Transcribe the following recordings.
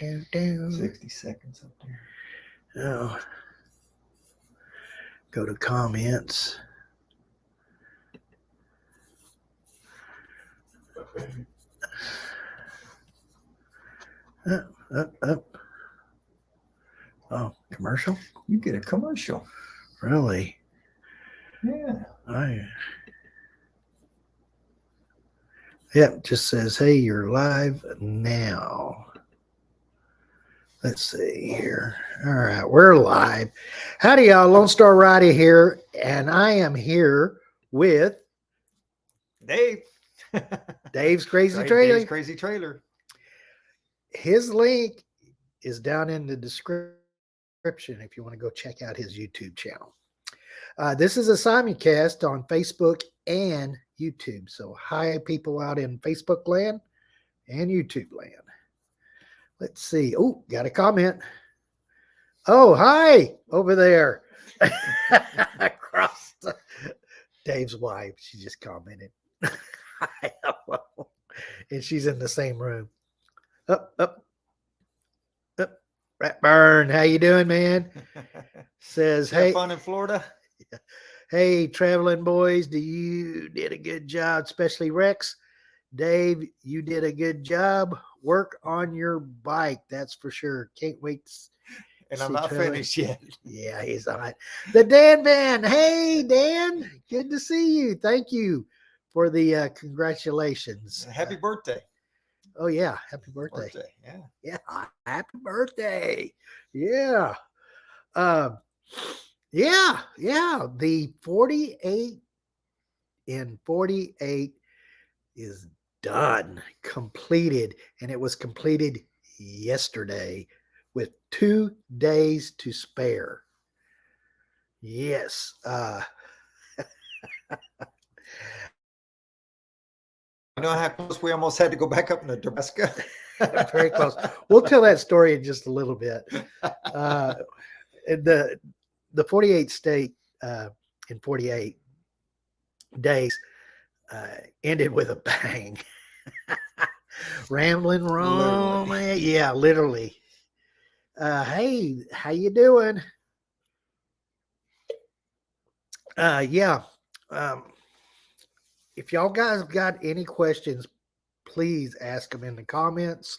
60 seconds up there. Oh. Go to comments. Up. Oh, commercial? You get a commercial. Really? Yeah. Yep, just says, hey, you're live now. Let's see here. All right, we're live. Howdy, y'all. Lone Star Righty here, and I am here with Dave. Dave's Crazy Trailer. Dave's Crazy Trailer. His link is down in the description if you want to go check out his YouTube channel. This is a simulcast on Facebook and YouTube. So hi, people out in Facebook land and YouTube land. Let's see. Oh, got a comment. Oh, hi over there. Across Dave's wife. She just commented. And she's in the same room. Up. Ratburn, how you doing, man? Says, hey. Fun in Florida? Hey, traveling boys, you did a good job, especially Rex. Dave, you did a good job. Work on your bike, that's for sure. Can't wait to and I'm not finished yet. Yeah, he's on it. The Dan Van. Hey, Dan. Good to see you. Thank you for the congratulations. Happy birthday. Oh, yeah. Happy birthday. Yeah. Happy birthday. Yeah. Yeah. The 48 in 48 is done, completed, and it was completed yesterday with 2 days to spare. Yes. I know how close we almost had to go back up into Nebraska. Very close. We'll tell that story in just a little bit. The 48 state in 48 days ended with a bang. Rambling wrong. Yeah, literally. Hey, how you doing? Yeah. If y'all guys got any questions, please ask them in the comments.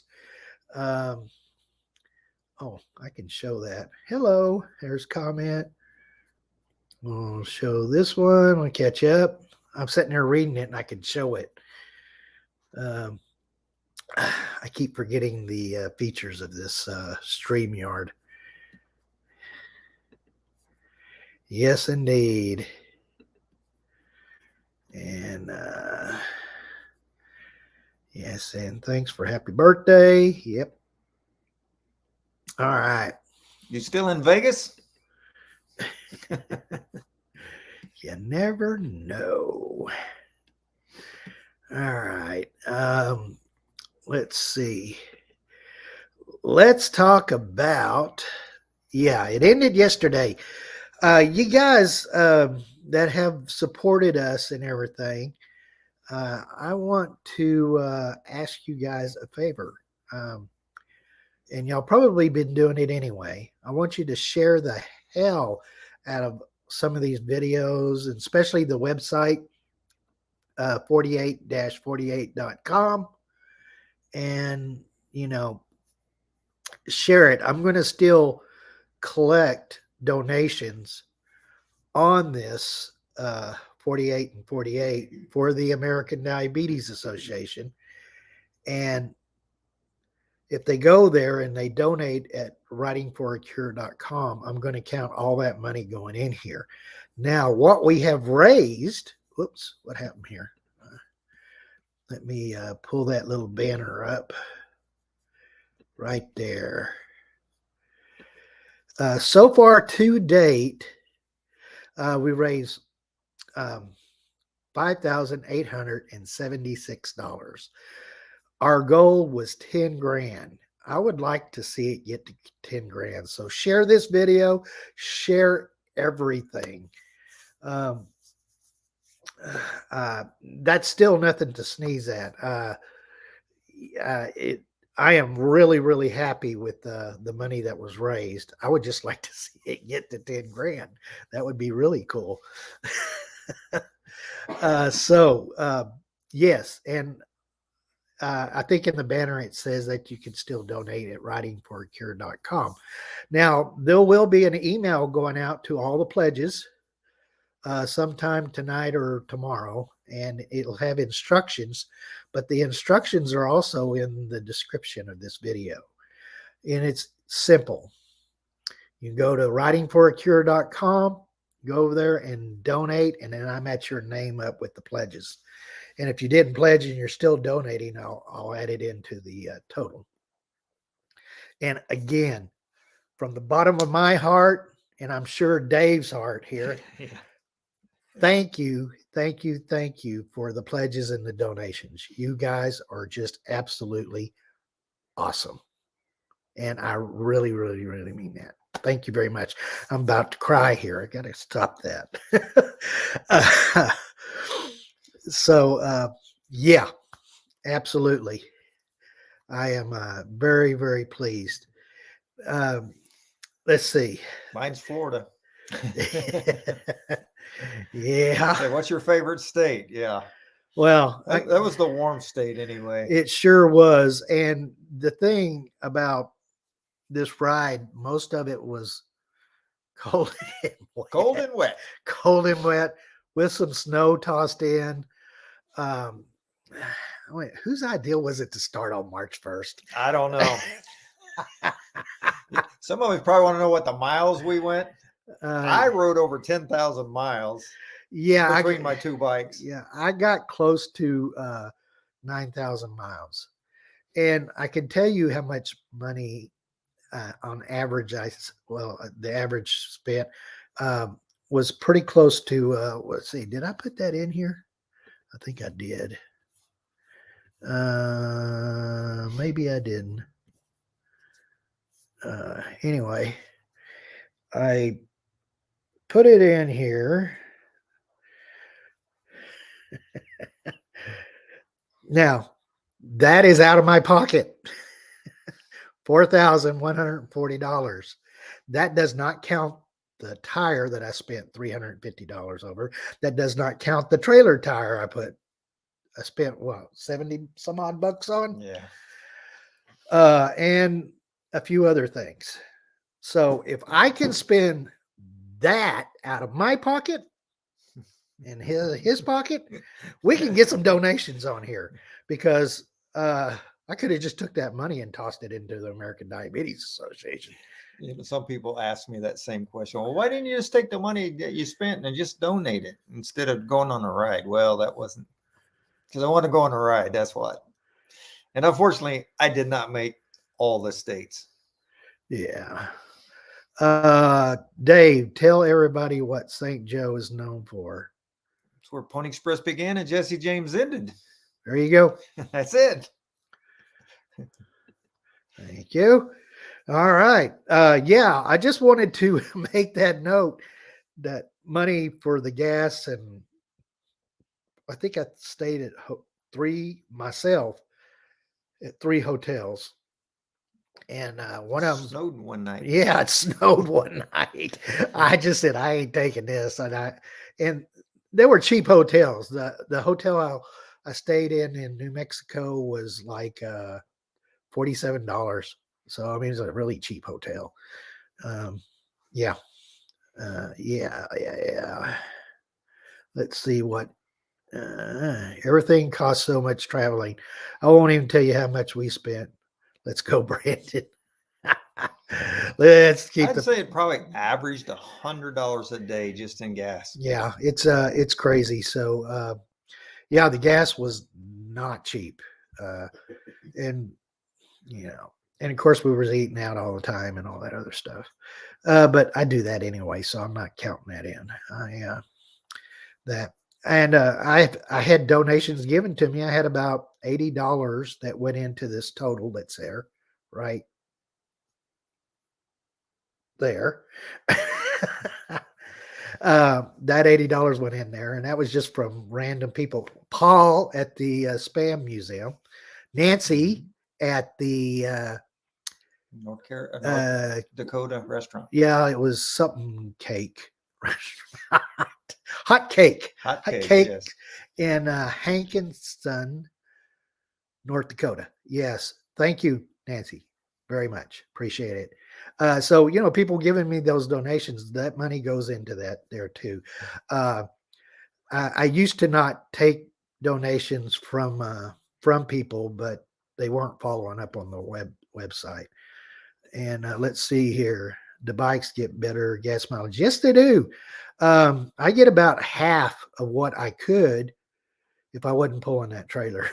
Oh, I can show that. Hello, there's comment. I'll show this one. I'll catch up. I'm sitting there reading it and I can show it. I keep forgetting the features of this StreamYard. Yes, indeed. And yes, and thanks for happy birthday. Yep. All right. You still in Vegas? You never know. All right. Let's see. Let's talk about, it ended yesterday. You guys that have supported us and everything, I want to ask you guys a favor. And y'all probably been doing it anyway. I want you to share the hell out of some of these videos, and especially the website, 48-48.com. And, share it. I'm going to still collect donations on this 48 and 48 for the American Diabetes Association. And if they go there and they donate at writingforacure.com, I'm going to count all that money going in here. Now, what we have raised, whoops, what happened here? Let me pull that little banner up right there. So far to date, we raised $5,876. Our goal was 10 grand. I would like to see it get to 10 grand. So share this video, share everything. That's still nothing to sneeze at. I am really, really happy with the money that was raised. I would just like to see it get to 10 grand. That would be really cool. Yes. And I think in the banner it says that you can still donate at writingforacure.com. Now, there will be an email going out to all the pledges sometime tonight or tomorrow, and it'll have instructions, but the instructions are also in the description of this video. And it's simple. You can go to writingforacure.com, go over there and donate, and then I match your name up with the pledges. And if you didn't pledge and you're still donating, I'll add it into the total. And again, from the bottom of my heart, and I'm sure Dave's heart here, Yeah. thank you for the pledges and the donations. You guys are just absolutely awesome. And I really, really, really mean that. Thank you very much. I'm about to cry here. I got to stop that. Yeah, absolutely. I am very, very pleased. Let's see. Mine's Florida. Yeah. Hey, what's your favorite state? Yeah. Well, that was the warm state anyway. It sure was. And the thing about this ride, most of it was cold and wet. Cold and wet with some snow tossed in. Whose idea was it to start on March 1st? I don't know. Some of you probably want to know what the miles we went. I rode over 10,000 miles. Yeah, between my two bikes. Yeah, I got close to 9,000 miles, and I can tell you how much money on average. The average spent was pretty close to. Let's see, did I put that in here? I think I did. Maybe I didn't. Anyway, I put it in here. Now, that is out of my pocket. $4,140. That does not count the tire that I spent $350 over. That does not count the trailer tire I spent 70 some odd bucks on? Yeah. And a few other things. So if I can spend that out of my pocket in his pocket, we can get some donations on here, because I could have just took that money and tossed it into the American Diabetes Association. You know, some people ask me that same question. Well, why didn't you just take the money that you spent and just donate it instead of going on a ride? Well, that wasn't because I want to go on a ride. That's what. And unfortunately, I did not make all the states. Yeah. Dave, tell everybody what St. Joe is known for. It's where Pony Express began and Jesse James ended. There you go. That's it. Thank you. All right. Yeah, I just wanted to make that note that money for the gas, and I think I stayed at three hotels. And one of them snowed one night. Yeah, it snowed one night. I just said, I ain't taking this. And they were cheap hotels. The hotel I stayed in New Mexico was like $47. So, I mean, it's a really cheap hotel. Yeah. Let's see what. Everything costs so much traveling. I won't even tell you how much we spent. Let's go, Brandon. Let's keep. I'd say it probably averaged $100 a day just in gas. Yeah, it's crazy. So, yeah, the gas was not cheap, and and of course we were eating out all the time and all that other stuff. But I do that anyway, so I'm not counting that in. I had donations given to me. I had about $80 that went into this total that's there, right there. That $80 went in there, and that was just from random people. Paul at the Spam Museum, Nancy at the North Dakota restaurant. yeah, it was something cake restaurant. Hot cake. Hot cake, yes. In Hankinston, North Dakota. Yes. Thank you, Nancy, very much. Appreciate it. So, people giving me those donations, that money goes into that there too. I used to not take donations from people, but they weren't following up on the website. And let's see here. The bikes get better gas mileage. Yes, they do. I get about half of what I could if I wasn't pulling that trailer.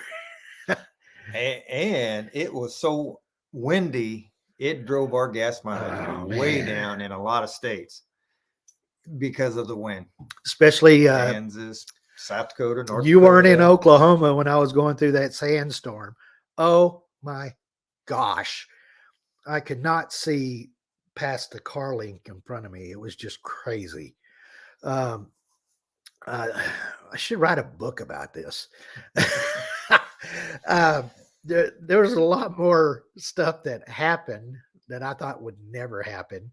And it was so windy, it drove our gas mileage way down in a lot of states because of the wind. Especially Kansas, South Dakota, North you Dakota. weren't in Oklahoma when I was going through that sandstorm. Oh my gosh. I could not see past the car link in front of me. It was just crazy. I should write a book about this. There was a lot more stuff that happened that I thought would never happen.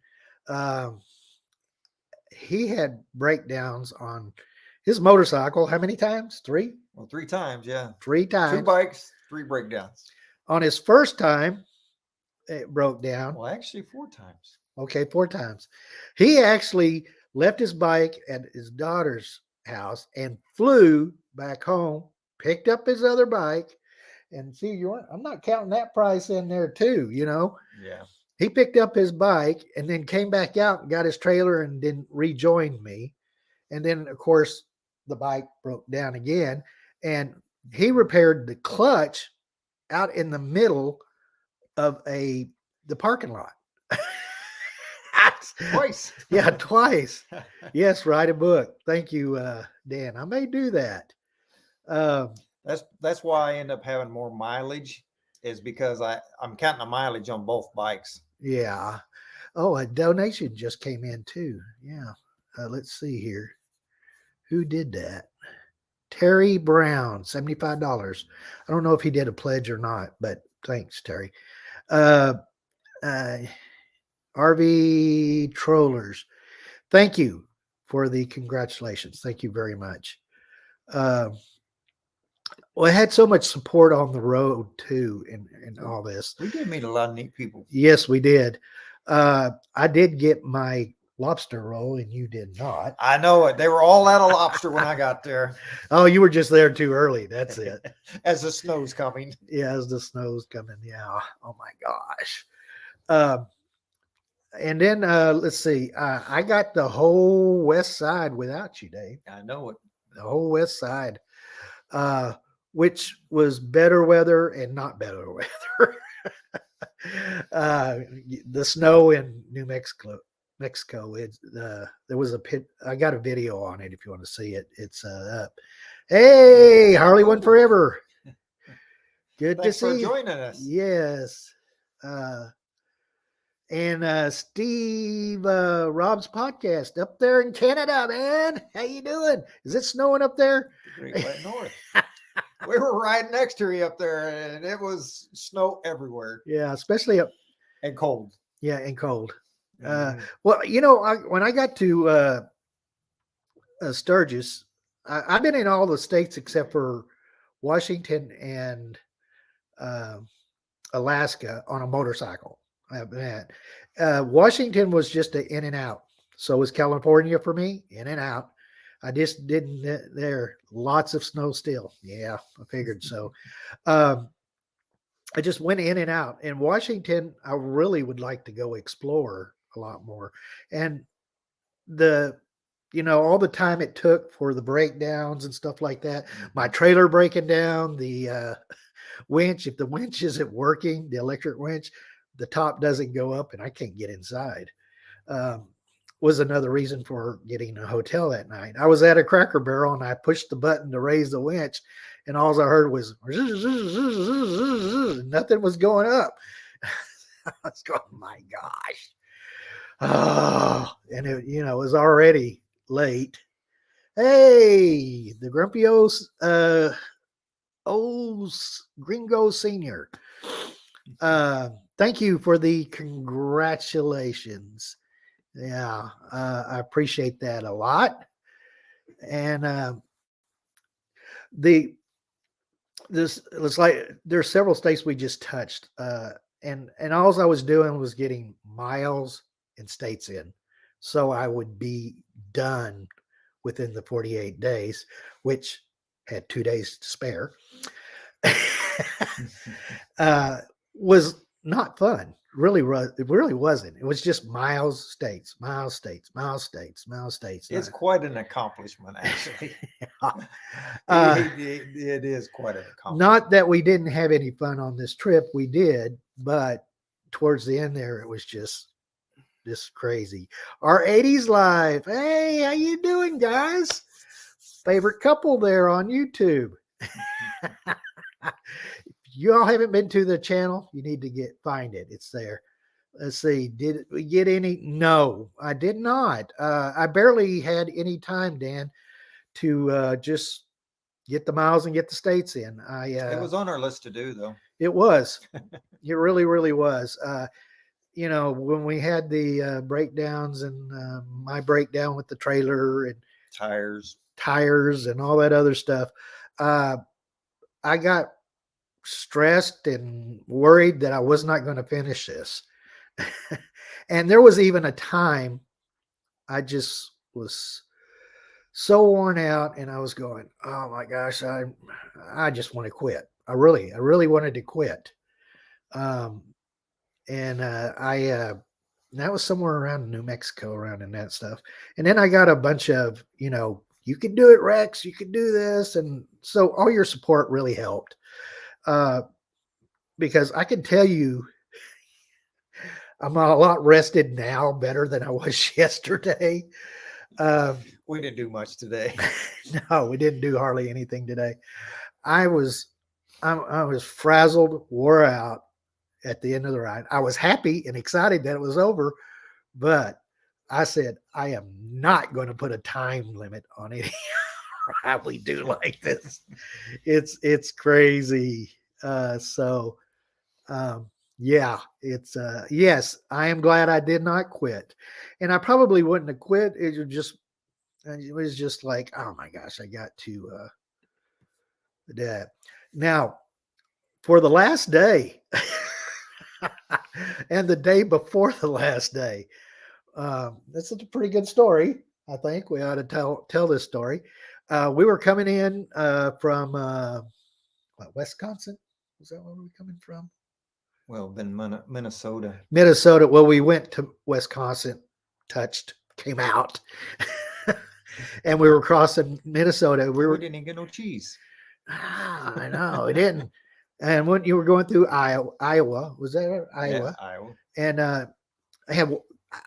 He had breakdowns on his motorcycle. How many times? 3? Well, 3 times, yeah. 3 times. 2 bikes, 3 breakdowns. On his first time, it broke down. Well, actually 4 times. Okay, 4 times. He actually left his bike at his daughter's house and flew back home, picked up his other bike, and I'm not counting that price in there too, Yeah. He picked up his bike and then came back out and got his trailer and then rejoined me. And then, of course, the bike broke down again, and he repaired the clutch out in the middle of the parking lot. Twice. Yeah, twice. Yes, write a book. Thank you, Dan. I may do that. That's why I end up having more mileage, is because I'm counting the mileage on both bikes. Yeah. Oh, a donation just came in too. Yeah. Let's see here. Who did that? Terry Brown, $75. I don't know if he did a pledge or not, but thanks, Terry. RV Trollers, thank you for the congratulations. Thank you very much. Well, I had so much support on the road too, and all this. We did meet a lot of neat people. Yes, we did. I did get my lobster roll, and you did not. I know it. They were all out of lobster when I got there. Oh, you were just there too early. That's it. As the snow's coming. Yeah, as the snow's coming. Yeah. Oh my gosh. And then let's see. I got the whole west side without you, Dave. I know it. The whole west side, which was better weather and not better weather. The snow in New Mexico. There was a pit. I got a video on it if you want to see it. It's up. Hey, Harley One Forever. Good Thanks to see you. for joining us. Yes. And Steve Rob's podcast up there in Canada, man. How you doing? Is it snowing up there? Great White North. We were right next to you up there, and it was snow everywhere. Yeah, especially up and cold. Yeah, and cold. Mhm. Well, when I got to Sturgis, I've been in all the states except for Washington and Alaska on a motorcycle. Washington was just an in and out. So was California for me, in and out. I just didn't there. Lots of snow still. Yeah, I figured so. I just went in and out. In Washington, I really would like to go explore a lot more. And all the time it took for the breakdowns and stuff like that, my trailer breaking down, the winch, if the winch isn't working, the electric winch, the top doesn't go up and I can't get inside. Was another reason for getting a hotel that night. I was at a Cracker Barrel and I pushed the button to raise the winch, and all I heard was nothing was going up. I was going, my gosh. Oh, and it was already late. Hey, the grumpy old Gringo Senior. Thank you for the congratulations. Yeah, I appreciate that a lot. And the this it's like there's several states we just touched, and all I was doing was getting miles and states in, so I would be done within the 48 days, which had 2 days to spare. uh, was not fun. Really, it really wasn't. It was just miles, states, miles, states, miles, states, miles, states. It's quite an accomplishment, actually. Uh, It is quite an accomplishment. Not that we didn't have any fun on this trip. We did, but towards the end there, it was just crazy. Our 80s live. Hey, how you doing, guys? Favorite couple there on YouTube. You all haven't been to the channel, you need to find it. It's there. Let's see. Did we get any? No, I did not. I barely had any time, Dan, to just get the miles and get the states in. It was on our list to do, though. It was. It really, really was. When we had the breakdowns and my breakdown with the trailer and tires and all that other stuff, I got stressed and worried that I was not going to finish this. And there was even a time I just was so worn out and I was going, oh my gosh, I just want to quit. I really wanted to quit. And that was somewhere around New Mexico, around in that stuff. And then I got a bunch of, you can do it, Rex, you can do this. And so all your support really helped. Because I can tell you, I'm a lot rested now, better than I was yesterday. We didn't do much today. No, we didn't do hardly anything today. I was frazzled, wore out at the end of the ride. I was happy and excited that it was over, but I said, I am not going to put a time limit on any ride we do like this. It's crazy. Yeah, it's yes, I am glad I did not quit. And I probably wouldn't have quit. It was just like, oh my gosh, I got to that. Now, for the last day and the day before the last day, this is a pretty good story. I think we ought to tell this story. We were coming in from Wisconsin. Was that where we were coming from? Well, then Minnesota. Minnesota. Well, we went to Wisconsin, came out, and we were crossing Minnesota. We didn't even get no cheese. I know, we didn't. And when you were going through Iowa, was that Iowa? Yeah, Iowa. And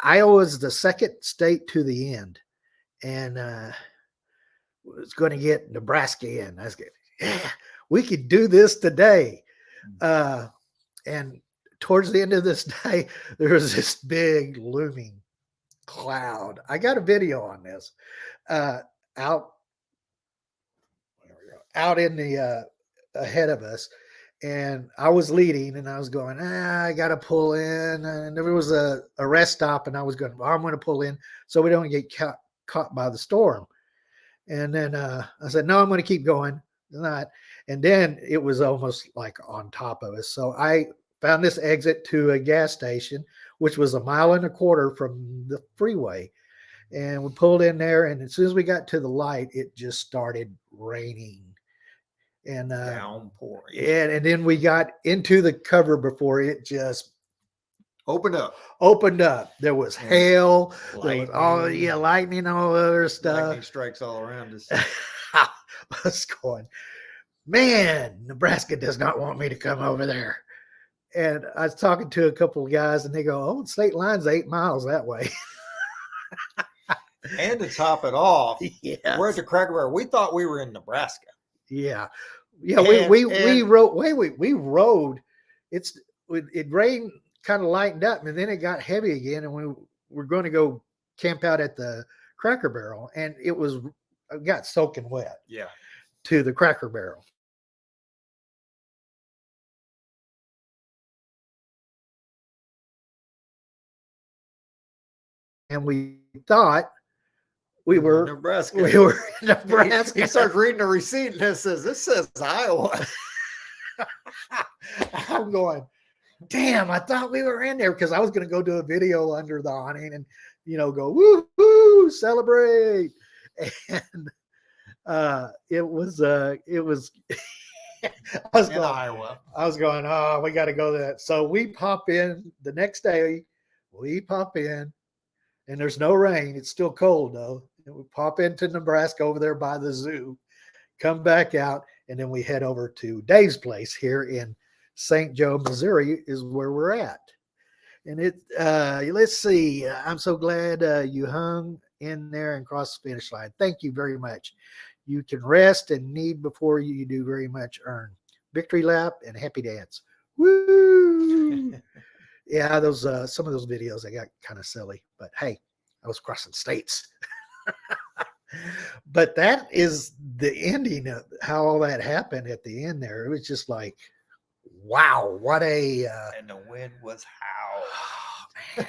Iowa is the second state to the end, and was going to get Nebraska in. I was going, yeah, we could do this today. And towards the end of this day, there was this big looming cloud. I got a video on this out in the ahead of us. And I was leading and I was going, I got to pull in. And there was a rest stop and I was going, I'm going to pull in so we don't get caught by the storm. And then I said, no, I'm going to keep going. And then it was almost like on top of us. So I found this exit to a gas station, which was 1.25 miles from the freeway. And we pulled in there. And as soon as we got to the light, it just started raining. And downpouring. And then we got into the cover before it just opened up. There was hail, lightning. There was lightning, all other stuff. Lightning strikes all around us. I was going, man, Nebraska does not want me to come over there. And I was talking to a couple of guys, and they go, "Oh, the state line's 8 miles that way." And to top it off, yes. We're at the Cracker Barrel. We thought we were in Nebraska. Yeah. We rode. We rode. It rained, kind of lightened up, and then it got heavy again, and we were going to go camp out at the Cracker Barrel, and it got soaking wet. Yeah. To the Cracker Barrel. and we thought we were Nebraska. we were in Nebraska. He starts reading the receipt and this says Iowa. I'm going, damn, I thought we were in there because I was going to go do a video under the awning and, go woo, celebrate. And it was I was In going, Iowa. I was going, oh, we got to go to that. So we pop in the next day. We pop in, and there's no rain. It's still cold though. And we pop into Nebraska over there by the zoo, come back out, and then we head over to Dave's place here in St. Joe, Missouri, is where we're at. And let's see. I'm so glad you hung in there and crossed the finish line. Thank you very much. You can rest and need before you do very much earn. Victory lap and happy dance. Woo! Yeah, those some of those videos I got kind of silly, but hey, I was crossing states. But that is the ending of how all that happened at the end there. It was just like, wow, what a and the wind was howling.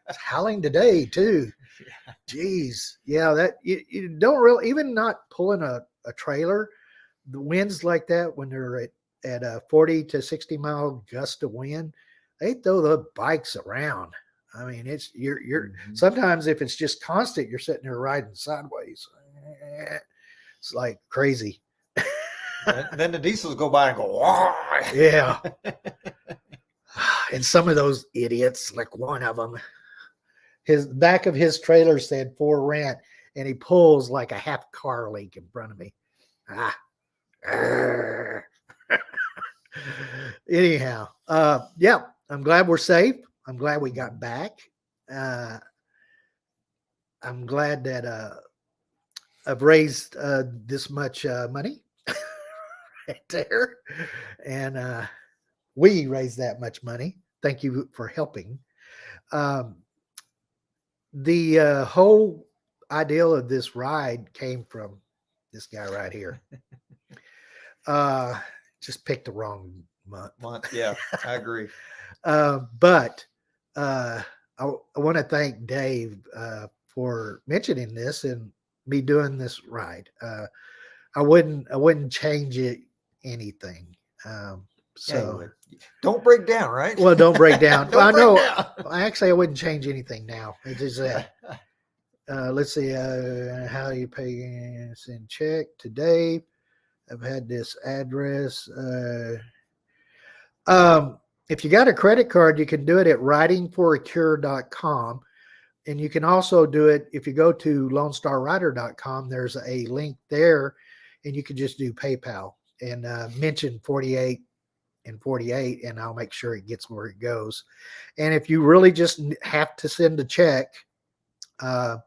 it's howling today too. Yeah. Jeez. Yeah, that you don't really, even not pulling a trailer, the winds like that when they're at a 40 to 60 mile gust of wind, they throw the bikes around. I mean, it's you're sometimes if it's just constant, you're sitting there riding sideways. It's like crazy. And then the diesels go by and go, wah! Yeah. And some of those idiots, like one of them, his back of his trailer said for rent, and he pulls like a half car link in front of me. Anyhow, yeah, I'm glad we're safe. I'm glad we got back. I'm glad that I've raised this much money right there, and we raised that much money. Thank you for helping. The whole idea of this ride came from this guy right here. Just picked the wrong month. Yeah, I agree. But I want to thank Dave for mentioning this and me doing this ride. I wouldn't change it anything. So yeah, don't break down, right? Well, don't break down. Don't I break know. down. Actually, I wouldn't change anything now. It's just that. Let's see how you pay. Send check to Dave. I've had this address. If you got a credit card, you can do it at writingforacure.com. And you can also do it if you go to lonestarrider.com. There's a link there, and you can just do PayPal and mention 48 and 48, and I'll make sure it gets where it goes. And if you really just have to send a check, I'll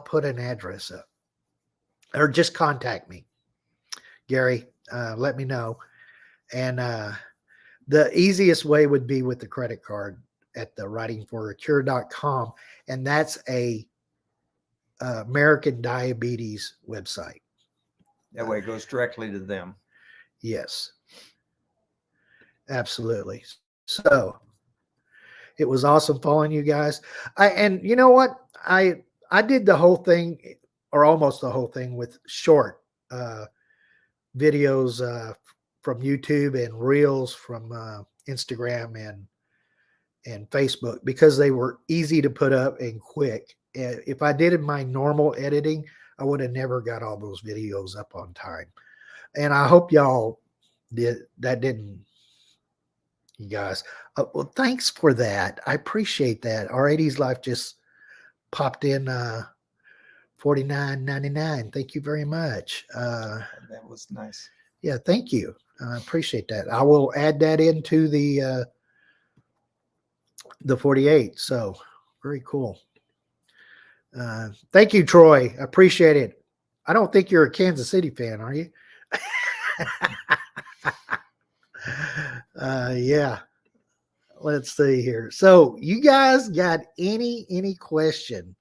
put an address up, or just contact me, Gary. Let me know. And the easiest way would be with the credit card at the writingforacure.com, and that's a American Diabetes website. That way it goes directly to them. Yes, absolutely. So it was awesome following you guys. And you know what? I did the whole thing, or almost the whole thing, with short videos from YouTube and reels from Instagram and Facebook, because they were easy to put up and quick. If I did my normal editing, I would have never got all those videos up on time. And I hope y'all didn't, you guys. Well, thanks for that. I appreciate that. Our 80s Life just popped in $49.99. Thank you very much. That was nice. Yeah, thank you. I appreciate that. I will add that into the 48. So very cool. Thank you, Troy. I appreciate it. I don't think you're a Kansas City fan, are you? Yeah. Let's see here. So you guys got any question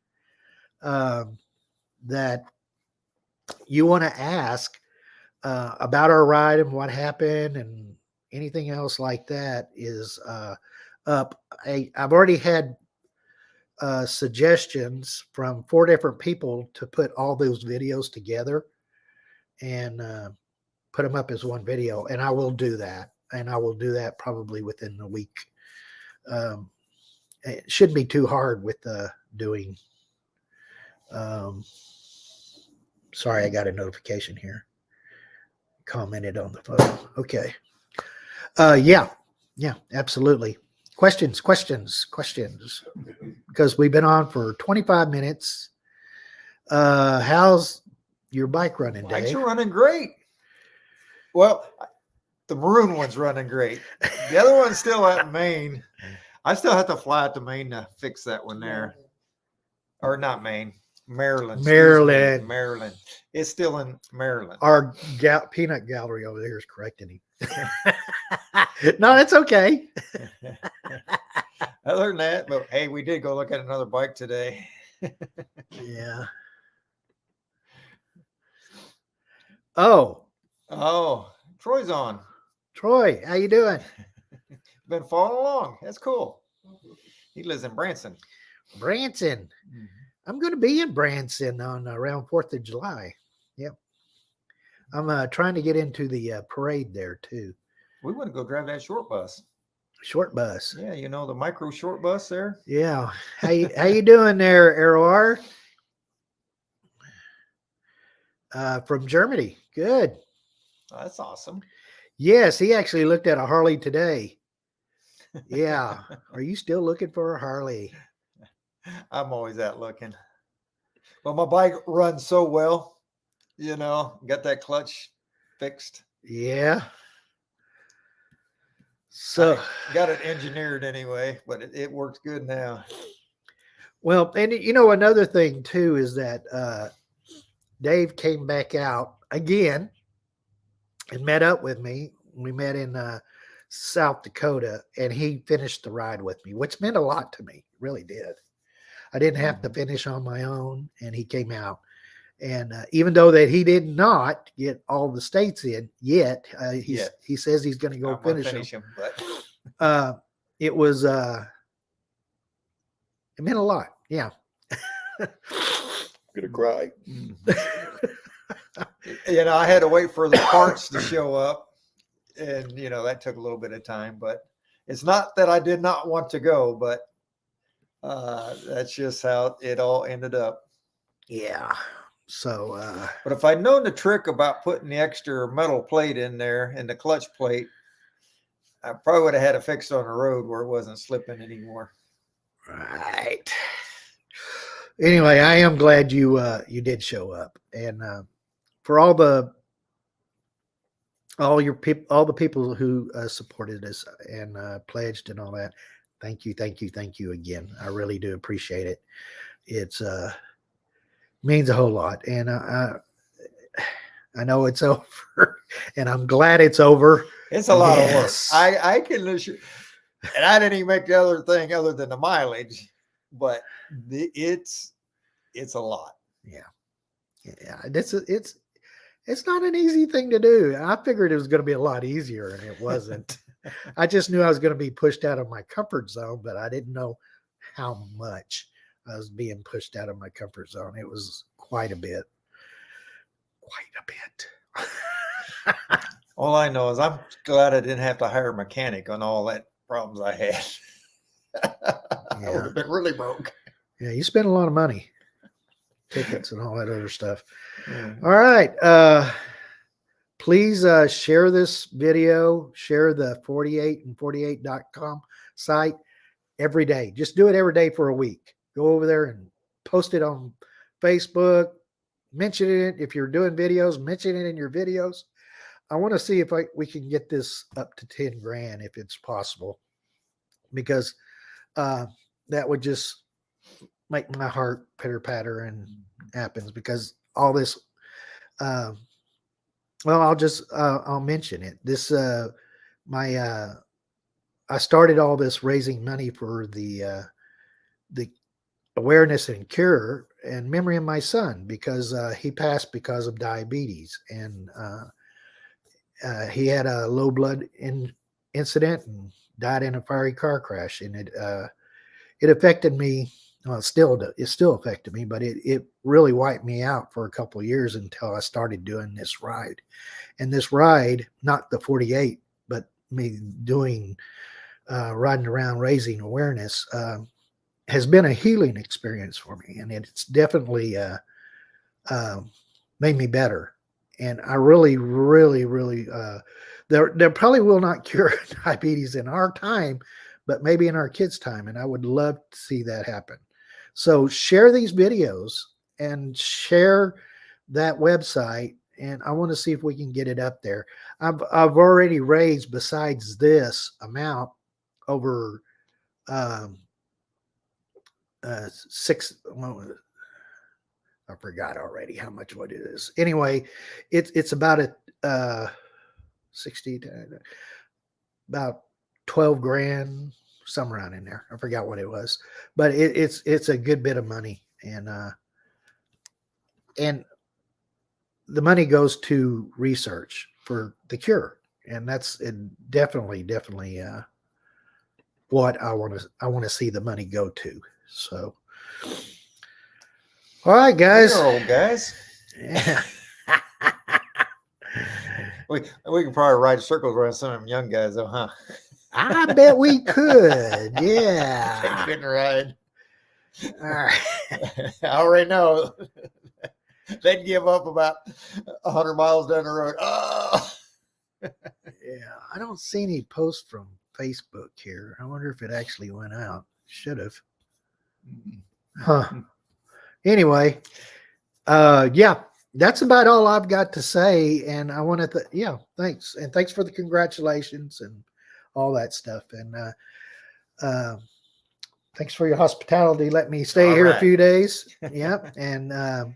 that you want to ask about our ride and what happened and anything else like that is up. I've already had suggestions from 4 different people to put all those videos together and put them up as one video, and I will do that. And I will do that probably within a week. It shouldn't be too hard with doing. Sorry, I got a notification here. Commented on the photo. Okay. Yeah, absolutely. Questions. Because we've been on for 25 minutes. How's your bike running, Bikes Dave? are running great. Well, the maroon one's running great. The other one's still at Maine. I still have to fly out to Maine to fix that one there. Or not Maine, Maryland. excuse me, Maryland. Maryland. It's still in Maryland. Our peanut gallery over there is correcting him. No, it's okay. Other than that, but hey, we did go look at another bike today. Yeah. Oh, Troy's on. Troy, how you doing? Been following along. That's cool. He lives in Branson. Branson. I'm going to be in Branson on around 4th of July. Yep. I'm trying to get into the parade there too. We want to go drive that short bus. Short bus. Yeah, you know the micro short bus there. Yeah. How you doing there, Aroar? From Germany. Good. Oh, that's awesome. Yes, he actually looked at a Harley today. Yeah. Are you still looking for a Harley? I'm always out looking. But my bike runs so well, you know, got that clutch fixed. Yeah. So I got it engineered anyway, but it works good now. well, and you know, another thing too is that Dave came back out again and met up with me. We met in South Dakota, and he finished the ride with me, which meant a lot to me. Really did. I didn't have to finish on my own, and he came out. And even though that he did not get all the states in yet, he says he's going to go finish them. But it was it meant a lot. Yeah. I'm gonna cry. You know, I had to wait for the parts to show up, and you know that took a little bit of time. But it's not that I did not want to go, but that's just how it all ended up. Yeah. So but if I'd known the trick about putting the extra metal plate in there and the clutch plate, I probably would have had it fixed on the road where it wasn't slipping anymore. Right. Anyway, I am glad you did show up, and for all the people who supported us and pledged and all that, thank you again. I really do appreciate it. It's means a whole lot, and I know it's over, and I'm glad it's over. It's a lot of work. I can assure, and I didn't even make the other thing other than the mileage, but it's a lot. Yeah. It's not an easy thing to do. I figured it was going to be a lot easier, and it wasn't. I just knew I was going to be pushed out of my comfort zone, but I didn't know how much I was being pushed out of my comfort zone. It was quite a bit. All I know is I'm glad I didn't have to hire a mechanic on all that problems I had. I would have been really broke. Yeah, you spent a lot of money. Tickets and all that other stuff. Yeah. All right. Please share this video, share the 48and48.com site every day. Just do it every day for a week. Go over there and post it on Facebook. Mention it. If you're doing videos, mention it in your videos. I want to see if we can get this up to 10 grand if it's possible, because that would just make my heart pitter patter and happens, because all this, well, I'll mention it. This, I started all this raising money for the awareness and cure and memory of my son, because he passed because of diabetes, and he had a low blood incident and died in a fiery car crash, and it affected me. Well, it still affected me, but it really wiped me out for a couple of years until I started doing this ride. And this ride, not the 48, but me doing riding around raising awareness, has been a healing experience for me, and it's definitely made me better. And I really, really, really, there probably will not cure diabetes in our time, but maybe in our kids' time. And I would love to see that happen. So share these videos and share that website. And I want to see if we can get it up there. I've already raised, besides this amount, over six. I forgot already how much what it is. Anyway, it's about 60 to about 12 grand, somewhere around in there. I forgot what it was, but it's a good bit of money, and the money goes to research for the cure, and that's definitely what I want to see the money go to. So, all right, guys. You're old guys. Yeah. We could probably ride circles around some of them young guys, though, huh? I bet we could. Yeah. They couldn't ride. All right. I already know. They'd give up about 100 miles down the road. Oh. Yeah. I don't see any posts from Facebook here. I wonder if it actually went out. Should have. Huh. Anyway, yeah, that's about all I've got to say. And I want to, thanks. And thanks for the congratulations and all that stuff. And thanks for your hospitality. Let me stay All here right. a few days. Yep. And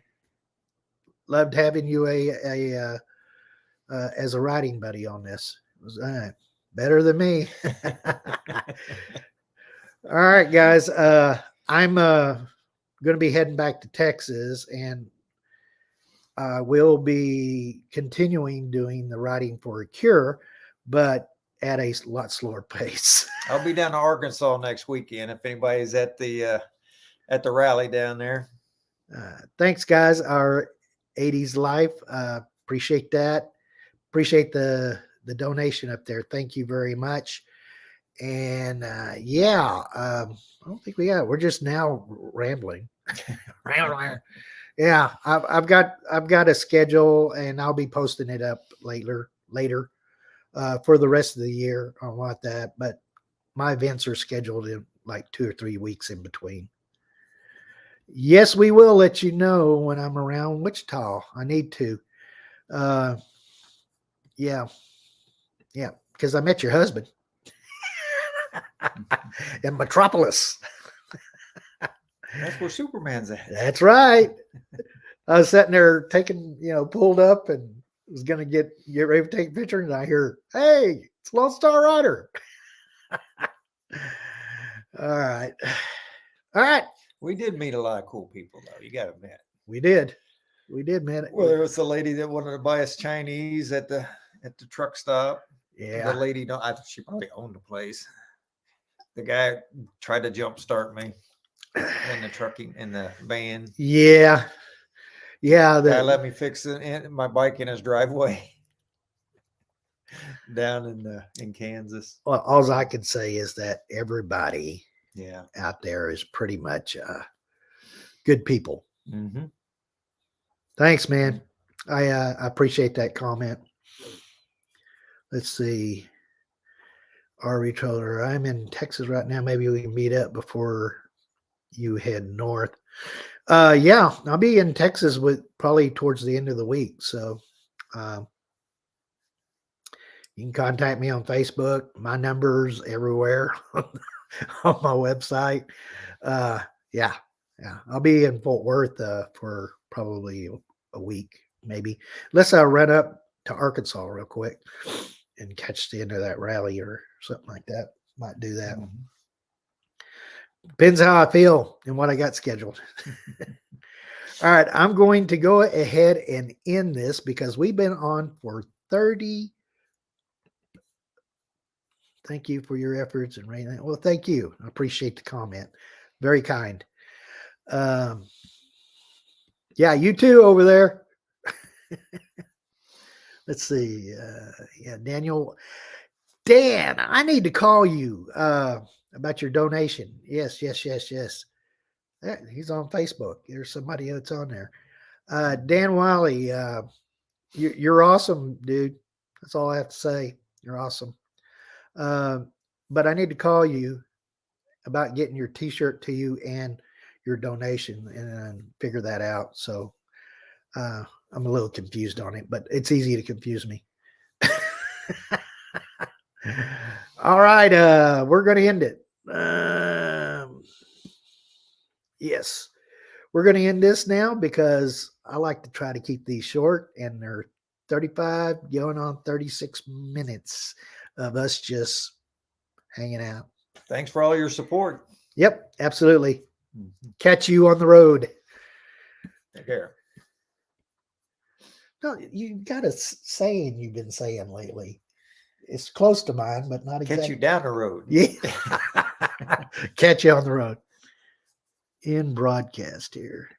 loved having you as a riding buddy on this. It was better than me. All right, guys. I'm going to be heading back to Texas, and we'll be continuing doing the riding for a cure, but at a lot slower pace. I'll be down to Arkansas next weekend if anybody's at the rally down there. Thanks, guys. Our 80s life. Appreciate that. Appreciate the donation up there. Thank you very much. And I don't think we're just now rambling. Yeah, I've got a schedule, and I'll be posting it up later for the rest of the year. I want that, but my events are scheduled in like 2 or 3 weeks in between. Yes, we will let you know when I'm around Wichita. I need to. Yeah, because I met your husband in Metropolis. That's where Superman's at. That's right. I was sitting there pulled up and was going to get ready to take a picture, and I hear, "Hey, it's Lone Star Rider." All right. We did meet a lot of cool people, though. You got to admit. We did, man. Well, there was the lady that wanted to buy us Chinese at the truck stop. Yeah. The lady, I think she probably owned the place. The guy tried to jumpstart me in the van. Yeah. The guy let me fix my bike in his driveway down in Kansas. Well, all I can say is that everybody out there is pretty much good people. Mm-hmm. Thanks, man. I appreciate that comment. Let's see. RV Trailer. I'm in Texas right now. Maybe we can meet up before you head north. Yeah, I'll be in Texas probably towards the end of the week. So you can contact me on Facebook. My number's everywhere on my website. Yeah. I'll be in Fort Worth for probably a week, maybe. Unless I run up to Arkansas real quick and catch the end of that rally or something like that. Might do that. Mm-hmm. Depends how I feel and what I got scheduled. All right, I'm going to go ahead and end this because we've been on for 30 Thank you for your efforts and rating. Well, thank you. I appreciate the comment. Very kind. Yeah, you too over there. Let's see. Yeah, Daniel. Dan, I need to call you about your donation. Yes. Yeah, he's on Facebook. There's somebody that's on there. Dan Wiley, you're awesome, dude. That's all I have to say. You're awesome. But I need to call you about getting your T-shirt to you and your donation and figure that out. So I'm a little confused on it, but it's easy to confuse me. All right, we're going to end it. Yes, we're going to end this now because I like to try to keep these short, and they're 35 going on 36 minutes of us just hanging out. Thanks for all your support. Yep, absolutely. Catch you on the road. Take care. No, you got a saying you've been saying lately. It's close to mine, but not exactly. Catch you down the road. Yeah. Catch you on the road. In broadcast here.